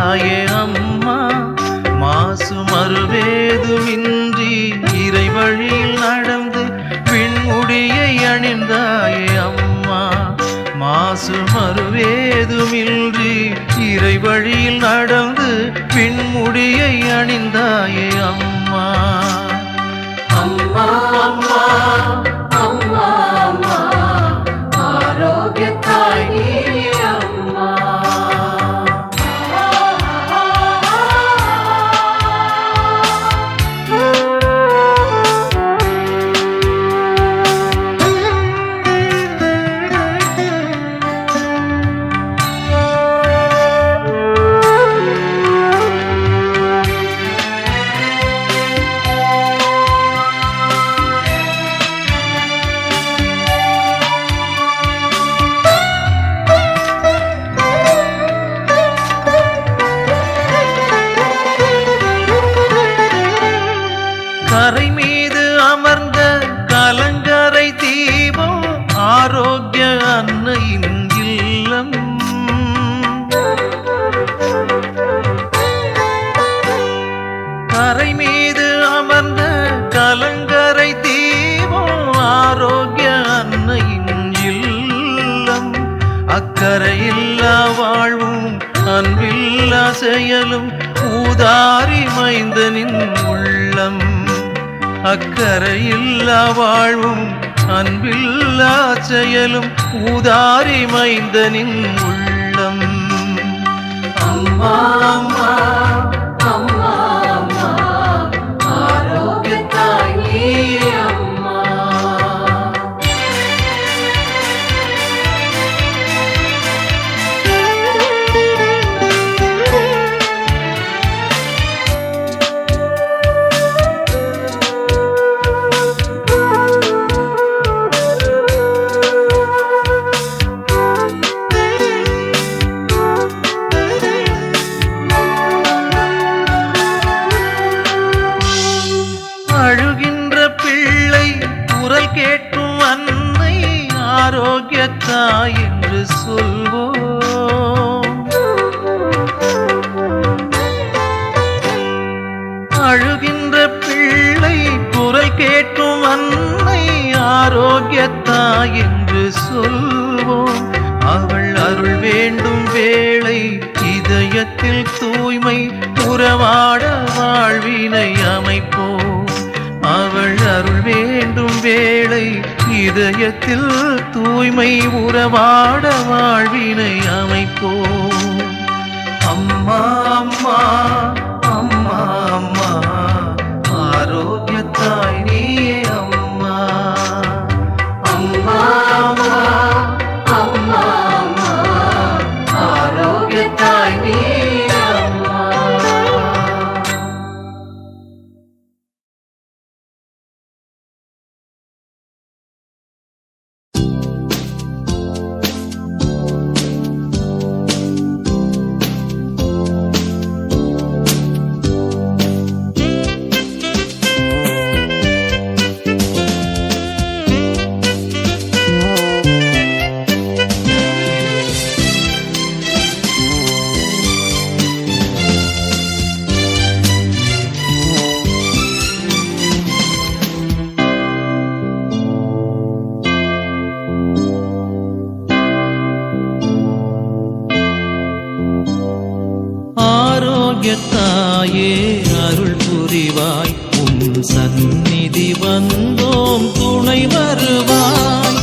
அணிந்தாயே அம்மா, மாசு மறுவேதுமின்றி இறை வழியில் நடந்து விண்முடியை அணிந்தாயே அம்மா, மாசு மறுவேதுமின்றி இறை வழியில் நடந்து விண்முடியை அணிந்தாயே அம்மா. அம்மா அம்மா அம்மா அம்மா ஆரோக்கியத்தாய் நீ அம்மா. கரை மீது அமர்ந்த கலங்கரை தீபம் ஆரோக்கிய அன்னையின் இல்லம். கரை மீது அமர்ந்த கலங்கரை தீபம் ஆரோக்கிய அன்னையின் இல்லம். அக்கரையில்லா வாழ்வும் அன்பில்லா செயலும் ஊதாரி மைந்தனின் உள்ளம். அக்கரையில்லா வாழ்வும் அன்பில்லா செயலும் ஊதாரி மைந்தனின் உள்ளம். அம்மா அம்மா அம்மா அம்மா ஆரோக்கியத்தாய் நீ அம்மா. அழுகின்ற பிள்ளை குரல் கேட்கும் அன்னை ஆரோக்கியத்தாய் என்று சொல்வோம். அழுகின்ற பிள்ளை குரல் கேட்கும் அன்னை ஆரோக்கியத்தாய் என்று சொல்வோம். அவள் அருள் வேண்டும் வேளை இதயத்தில் தூய்மை உறவாட வாழ்வினை அமைப்போம். அவள் அருள் வேண்டும் வேளை இதயத்தில் தூய்மை உறவாட வாழ்வினை அமைப்போம். அம்மா அம்மா அம்மா அம்மா ஆரோக்கியத்தாய் நீயே அம்மா. அம்மா அம்மா அம்மா அம்மா ஆரோக்கியத்தாய் நீ அம்மா. ஆரோக்கியத்தாயே அருள் புரிவாய், உம் சந்நிதி வந்தோம் துணை வருவாய்.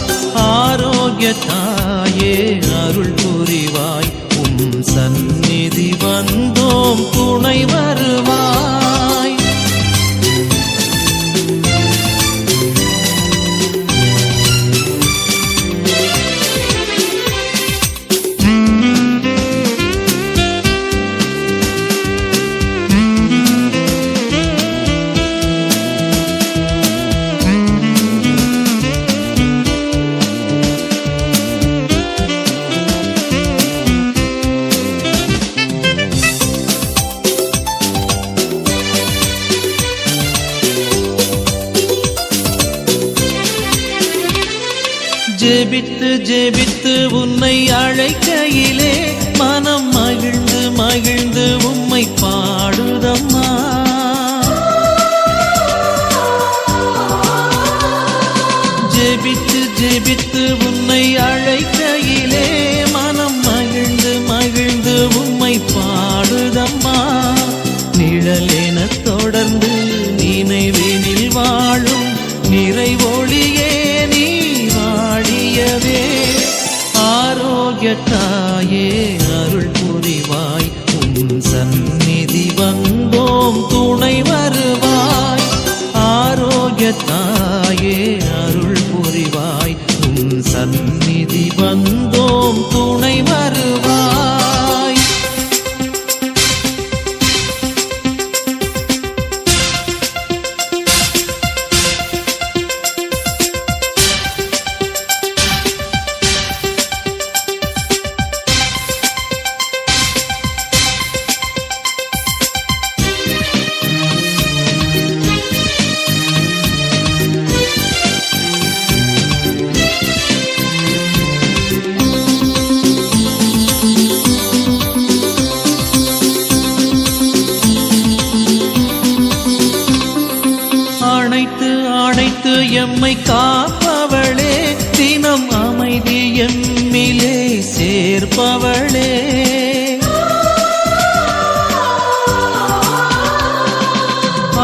ஆரோக்கியத்தாயே அருள் புரிவாய், உம் சந்நிதி வந்தோம் துணை வருவாய். ஜெபித்து ஜெபித்து உன்னை அழைக்கையிலே மனம் மகிழ்ந்து மகிழ்ந்து உம்மை பாடுதம்மா. ஜெபித்து ஜெபித்து உன்னை அழைக்கையிலே மனம் மகிழ்ந்து மகிழ்ந்து உம்மை பாடுதம்மா. நிழலென தொடர்ந்து நினைவினில் வாழும் நிறைவொளியே நீ வாழியவே. ஆரோக்கிய தாயே அருள் புரிவாய், உன் சந்நிதி வந்தோம் துணை வருவாய். ஆரோக்கிய தாயே அருள் புரிவாய், உன் சந்நிதி வந்தோம் துணை வருவாய். அணைத்து அணைத்து எம்மை காப்பவளே, தினம் அமைதி எம்மிலே சேர்ப்பவளே.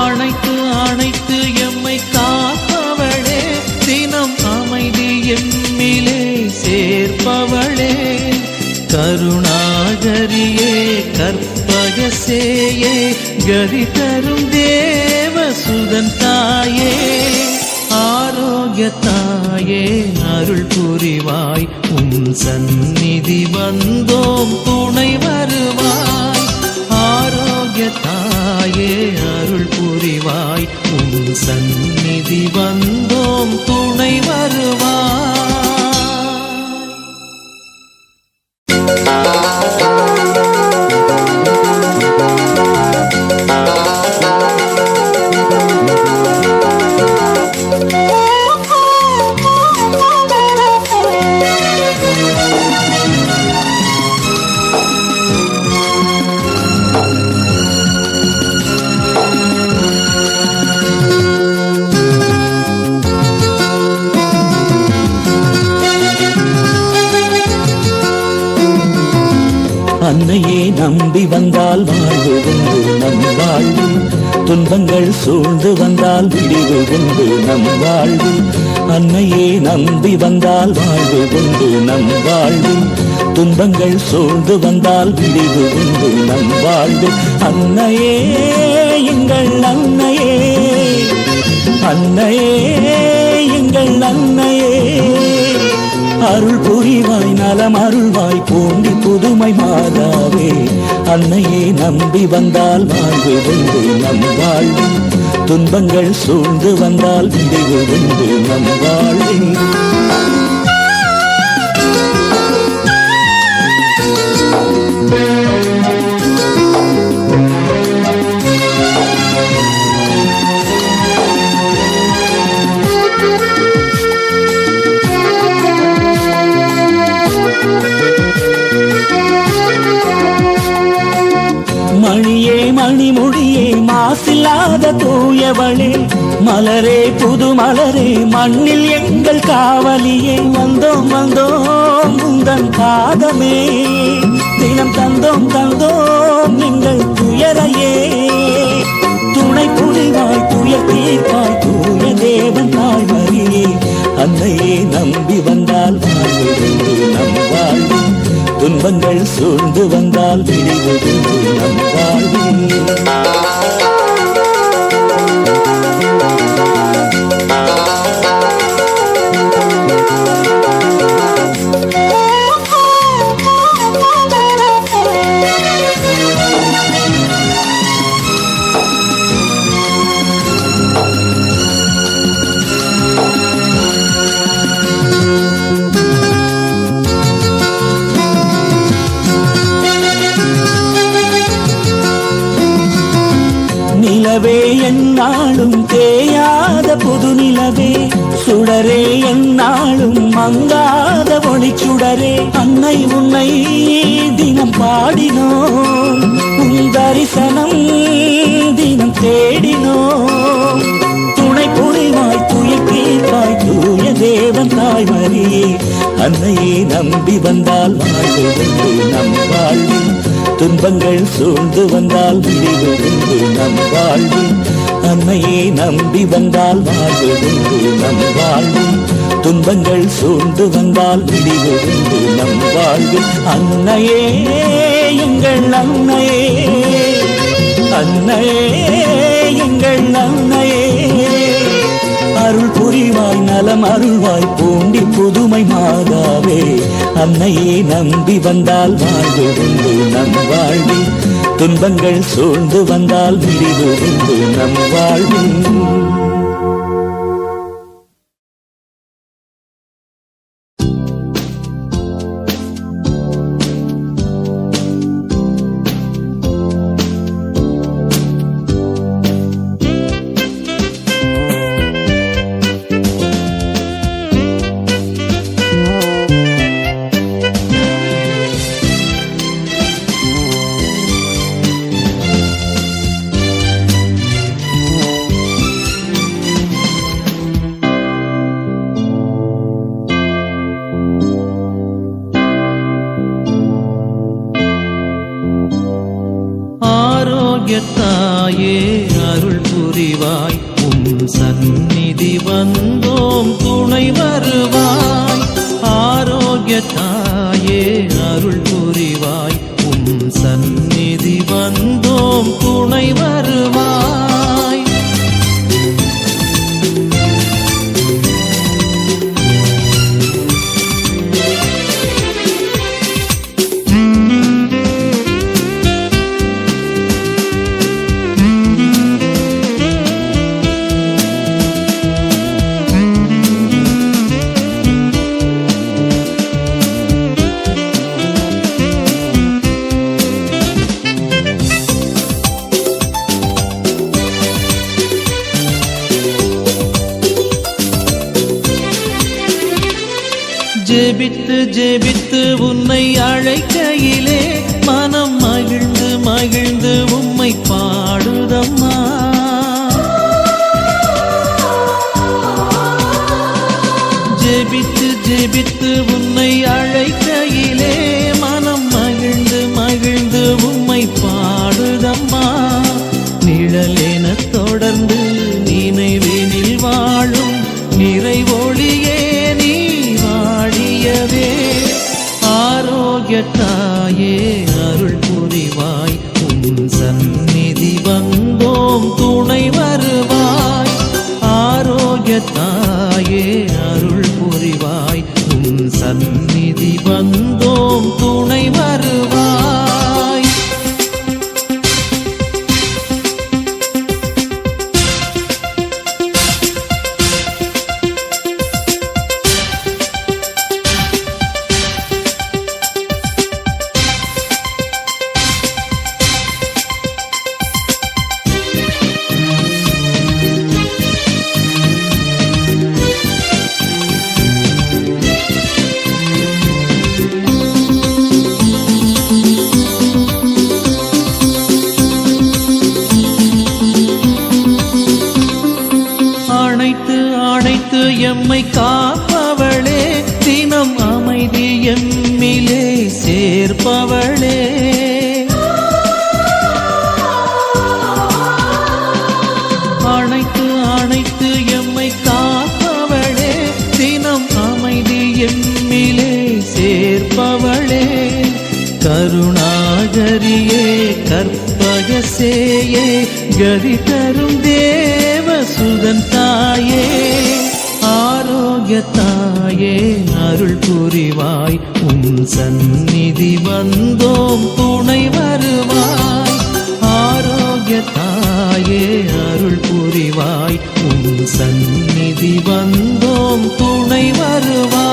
அணைத்து அணைத்து எம்மை காப்பவளே, தினம் அமைதி எம்மிலே சேர்ப்பவளே. கருணாகரியே கற்பகசேயே கதி தரும் தேவசுதன் தாயே. ஆரோக்கிய தாயே அருள் புரிவாய், உன் சந்நிதி வந்தோம் துணை வருவாய். ஆரோக்கிய தாயே அருள் புரிவாய், உன் சந்நிதி வந்தோம் துணை வருவாய். அன்னையே நம்பி வந்தால் வாழ்வு உண்டு நம் வாழ்வில், துன்பங்கள் சூழ்ந்து வந்தால் விடிவு உண்டு நம் வாழ்வில். அன்னையே நம்பி வந்தால் வாழ்வு உண்டு நம் வாழ்வில், துன்பங்கள் சூழ்ந்து வந்தால் விடிவு உண்டு நம் வாழ்வில். அன்னையே எங்கள் அன்னையே, அன்னையே எங்கள் அன்னையே, அருள் புரிவாய் நலம் அருள்வாய் பூண்டி புதுமை மாதாவே. அன்னையே நம்பி வந்தால் வாழ்வு உண்டு நம் வாழ்வில், துன்பங்கள் சூழ்ந்து வந்தால் விடிவு உண்டு நம் வாழ்வில். மணியே மணிமொழியே மாசில்லாத தூயவளே, மலரே புது மலரே மண்ணில் எங்கள் காவலியே. வந்தோம் வந்தோம் உந்தன் பாதமே, தினம் தந்தோம் தந்தோம் எங்கள் துயரையே. துணை புரிவாய் துயர் தீர்ப்பாய் தூய தேவன் தாய்மரியே. அன்னையே நம்பி வந்தால் வாழ்வு உண்டு நம் வாழ்வில், துன்பங்கள் சூழ்ந்து வந்தால் விடிவு உண்டு நம் வாழ்வில். நிலவே என்னாலும் தேய அணையாத புது நிலவே, சுடரே என்னாலும் மங்காத ஒளிச்சுடரே, அன்னை உன்னை தினம் பாடினோம், உன் தரிசனம் தினம் தேடினோம். துணை புரிவாய் துயில் தீர்ப்பாய் தூய தேவன் தாய்மரியே, அன்னையே நம்பி வந்தால் வாழ்வு உண்டு நம் வாழ்வில், துன்பங்கள் சூழ்ந்து வந்தால் விடிவு உண்டு நம் வாழ்வில். அன்னையே நம்பி வந்தால் வாழ்வு உண்டு நம் வாழ்வில், துன்பங்கள் சூழ்ந்து வந்தால் விடிவு உண்டு நம் வாழ்வில். அன்னையே எங்கள் அன்னையே, அன்னையே எங்கள் அன்னையே, அருள் புரிவாய் நலம் அருள்வாய் பூண்டி புதுமை மாதாவே, அன்னையே நம்பி வந்தால் வாழ்வு உண்டு நம் வாழ்வில், துன்பங்கள் சூழ்ந்து வந்தால் விடிவு உண்டு நம் வாழ்வில். தாயே அருள் புரிவாய், உம் சந்நிதி வந்தோம் துணை வருவாய். ஆரோக்கிய தாயே அருள் புரிவாய், உம் சந்நிதி வந்தோம் துணை வருவாய். ஜெபித்து ஜெபித்து உன்னை அழைக்கையிலே மனம் மகிழ்ந்து மகிழ்ந்து உம்மை பாடுதம்மா. ஜெபித்து ஜெபித்து உன்னை அழைக்கையிலே மனம் மகிழ்ந்து மகிழ்ந்து உம்மை பாடுதம்மா. நிழலென தொடர்ந்து நினைவினில் வாழும் நிறைவொளியே நீ வாழியவே. ஆரோக்கிய தாயே அருள் புரிவாய், உம் சந்நிதி வந்தோம் துணை வருவாய். ஆரோக்கிய தாயே அருள் புரிவாய், உம் சந்நிதி வந்தோம் துணை வருவாய். எம்மை காப்பவளே, தினம் அமைதி எம்மிலே சேர்ப்பவளே. அணைத்து அணைத்து எம்மை காப்பவளே, தினம் அமைதி எம்மிலே சேர்ப்பவளே. கருணாகரியே கற்பகசேயே, கதி தரும் தேவசுதன் தாயே. ஆரோக்கிய தாயே அருள் புரிவாய், உம் சந்நிதி வந்தோம் துணை வருவாய். ஆரோக்கிய தாயே அருள் புரிவாய், உம் சந்நிதி வந்தோம் துணை வருவாய்.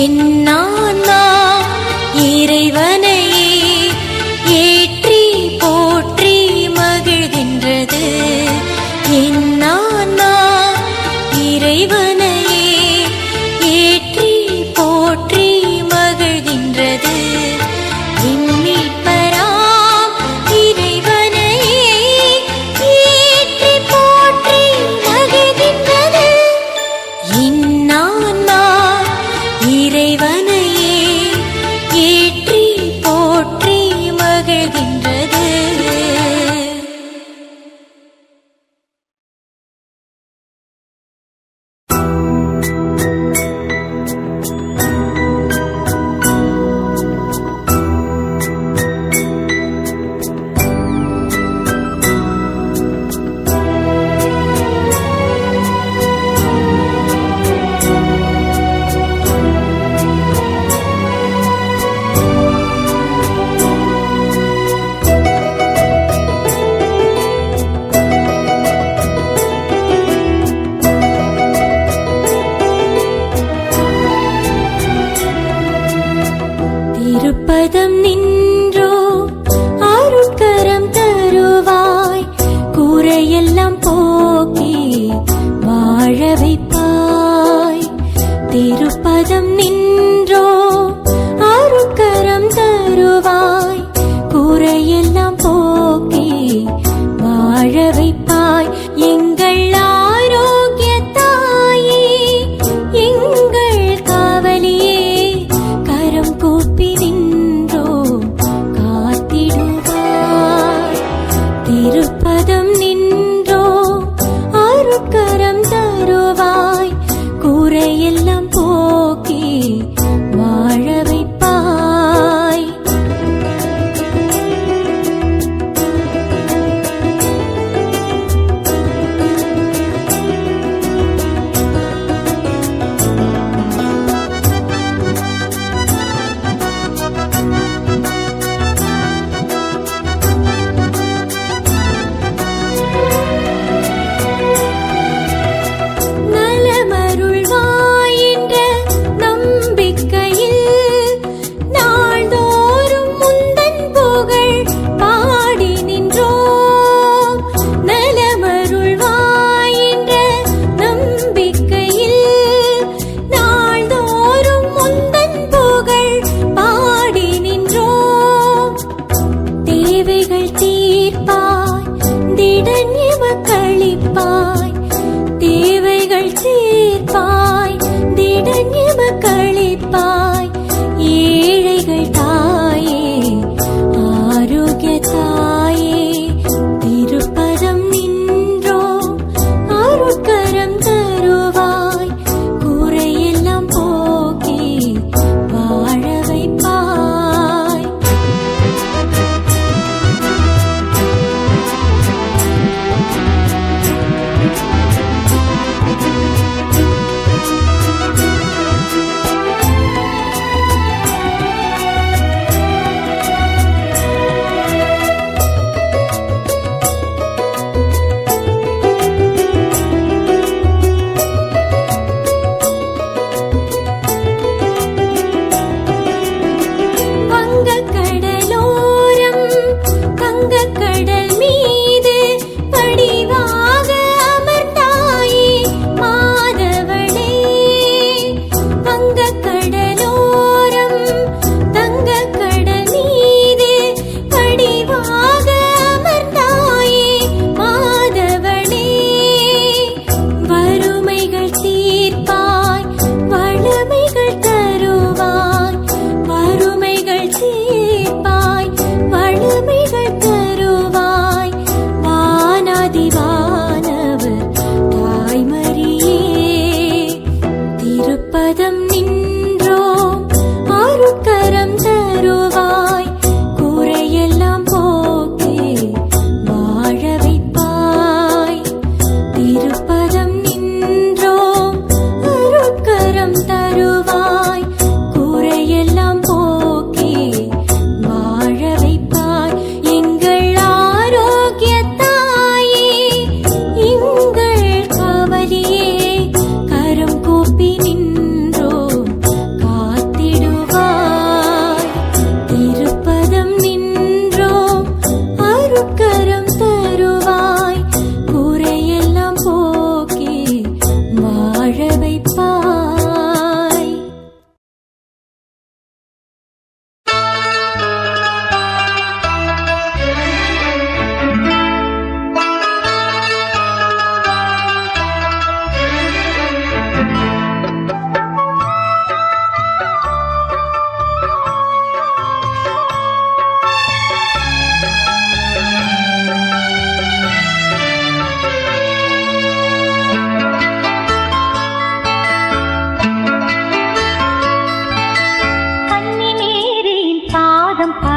என்னான்னா இறைவனையே ஏற்றி போற்றி மகிழ்கின்றது. என்னான்னா இறைவனையே ஏற்றி போற்றி மகிழ்கின்றது. எண்ணிப்பராம் இறைவனையே ஏற்றி போற்றி மகிழ்கின்றது. என்னான்னா இறைவனையே ஏற்றி போற்றி மகிழ்கின்றது. திருப்பதம் நின்றோ அருட்கரம் தருவாய், கூரையெல்லாம் போக்கி வாழ வைப்பாய். திருப்பதம் நின்றோ அருட்கரம் தருவாய், கூரையெல்லாம் போக்கி வாழ வைப்பாய். எங்கள் ஆரோக்கிய தாயே, எங்கள் காவலியே, கரம் கூப்பி நின்றோ காத்திடுவாய். திருப்பதம் நின்றோ அருட்கரம் தருவாய்,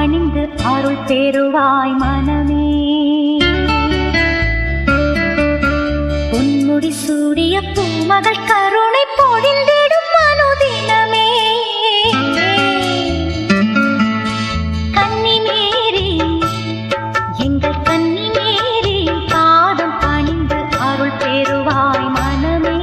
பணிந்து அருள் பெறுவாய் மனமே. பொன்முடி சூடிய பூமகள் கருணை பொழிந்திடும் அனுதினமே. கன்னி மேரி எங்கள் கன்னி மேரி பாதம் பணிந்து அருள் பெறுவாய் மனமே.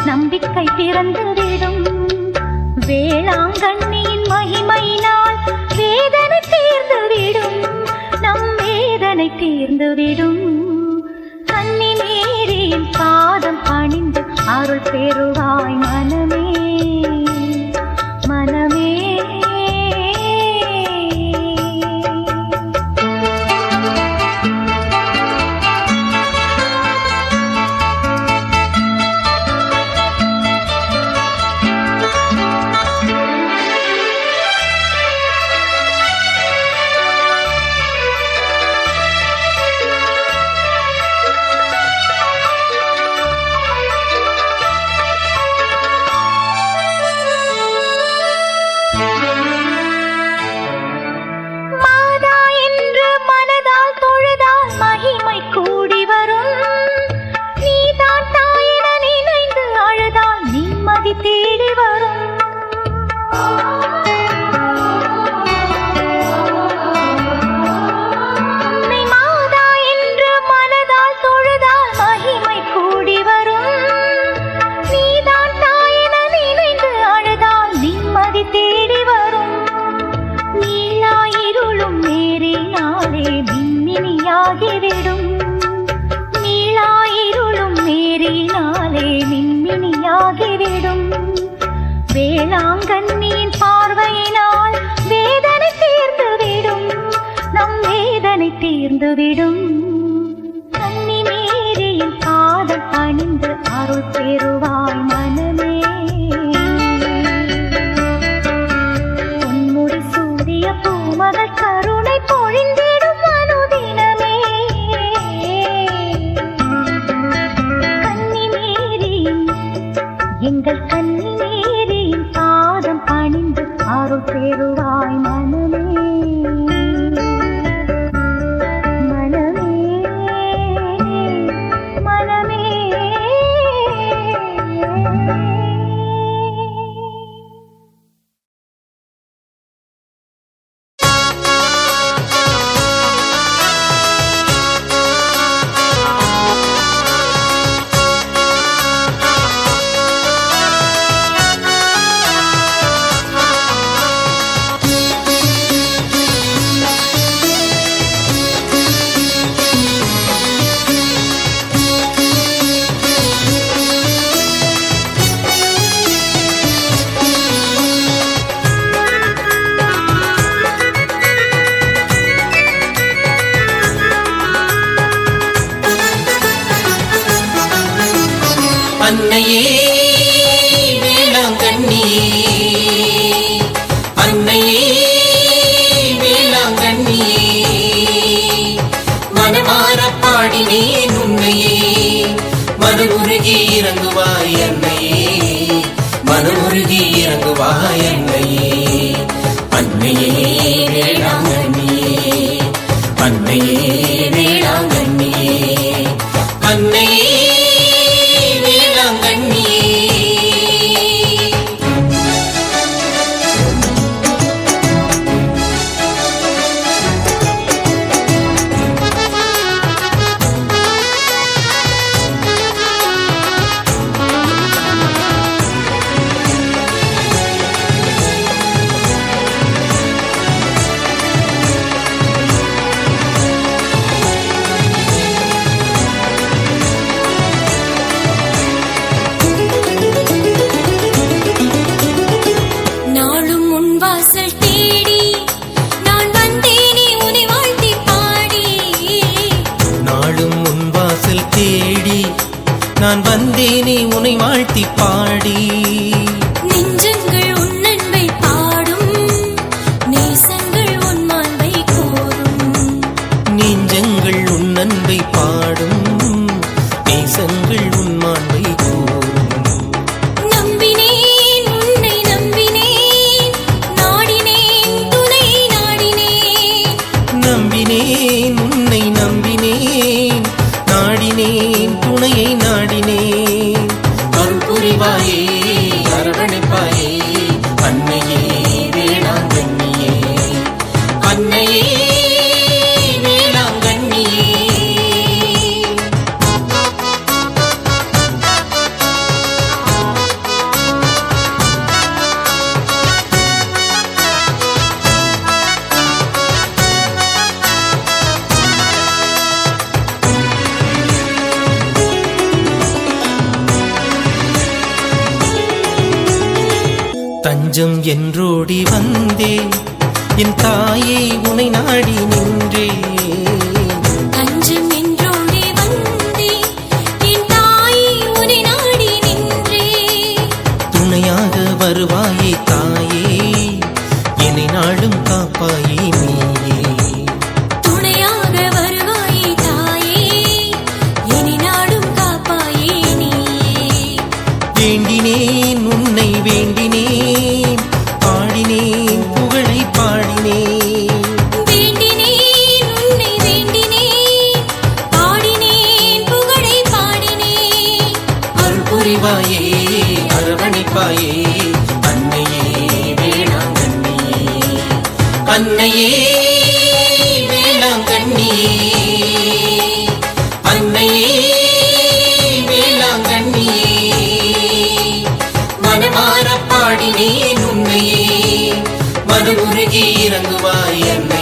நம்பிக்கை பிறந்துவிடும். வேளாங்கண்ணியின் மகிமையினால் வேதனை தீர்ந்துவிடும். நம் வேதனை தீர்ந்துவிடும். கன்னி மேரியின் பாதம் பணிந்து அருள் பெறுவாய் மனமே. மனமே தேடி வரும். மாதா என்று மனதால் தொழுதால் மகிமை கூடி வரும். நீதான் தாயென நினைந்து அழுதால் நிம்மதி தேடி வரும். நீலா இருளும் நேரினாலே மின்மினியாகிவிடும். நீலா இருளும் நேரினாலே மின்மினியாகிவிடும். வேளாங்கண்ணியின் பார்வையினால் வேதனை தீர்ந்துவிடும். நம் வேதனை தீர்ந்துவிடும். கன்னி மேரியின் பாதம் பணிந்து அருள் பெறுவாய் மனமே. பொன்முடி சூடிய பூமகள் கருணை பொழிந்திடும் அனுதினமே. கன்னி மேரியின் எங்கள் கன்னி மேரியின் பாதம் பணிந்து அருள் பெறுவாய் மனமே. மனமே மனமே அன்னையே வேளாங்கண்ணியே, அன்னையே வேளாங்கண்ணியே, மனமார பாடினேன் உன்னையே, மனமுருகி இறங்குவாய் அன்னையே. மனமுருகி இறங்குவாய் அன்னையே அன்னையே வேளாங்கண்ணியே அன்னையே வேளாங்கண்ணியே அன்னையே வேளாங்கண்ணியே நாளும் உன் வாசல் தேடி நான் வந்தேனே உன்னை வாழ்த்தி பாடி நாளும் உன் வாசல் தேடி நான் வந்தேனே உன்னை வாழ்த்தி பாடி நெஞ்சங்கள் உன் அன்பை பாடும் நேசங்கள் உன் மாண்பை கோரும் நெஞ்சங்கள் உன் அன்பை பாடும் நேசங்கள் உன் மாண்பை கூறும் நம்பினேன் உன்னை நம்பினேன் நாடினேன் துணை நாடினேன் நம்பினேன் உன்னை நம்பினேன் நாடினேன் துணையை நாடினேன் அருள் புரிவாயே அரவணைப்பாயே அன்னையே வேளாங்கண்ணியே அன்னையே வேளாங்கண்ணியே தஞ்சம் என்றோடி வந்தே என் தாயே உனை நாடி நின்றே தஞ்சம் என்றோடி வந்தே என் தாயே உன்னை நாடி நின்றே துணையாக வருவாயே தாயே என்னை நாடும் காப்பாயே நீயே துணையாக வருவாயே தாயே என்னை நாடும் காப்பாயே நீயே வேண்டினேன் உன்னை வேண்டினேன் பாடினேன் புகழை பாடினேன் வேண்டினேன் உன்னை வேண்டினேன் பாடினேன் புகழை பாடினேன் அருள் புரிவாயே அரவணைப்பாயே அன்னையே வேளாங்கண்ணியே அன்னையே வேளாங்கண்ணியே அன்னையே வேளாங்கண்ணியே மனமார பாடினேன் உன்னையே மனமுருகி இறங்குவாய் அன்னை